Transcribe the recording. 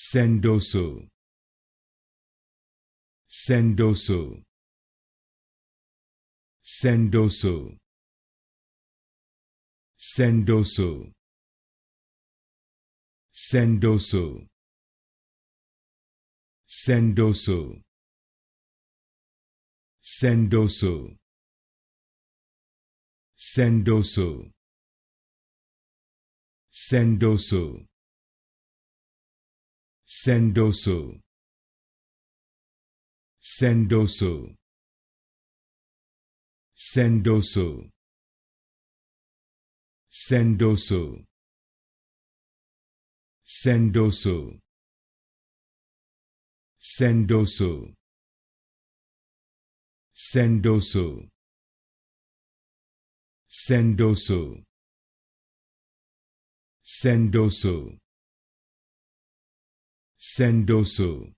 Sendoso, Sendoso, Sendoso, Sendoso, Sendoso, Sendoso, Sendoso, Sendoso, Sendoso, Sendoso, Sendoso, Sendoso, Sendoso, Sendoso, Sendoso, Sendoso, Sendoso, Sendoso, Sendoso,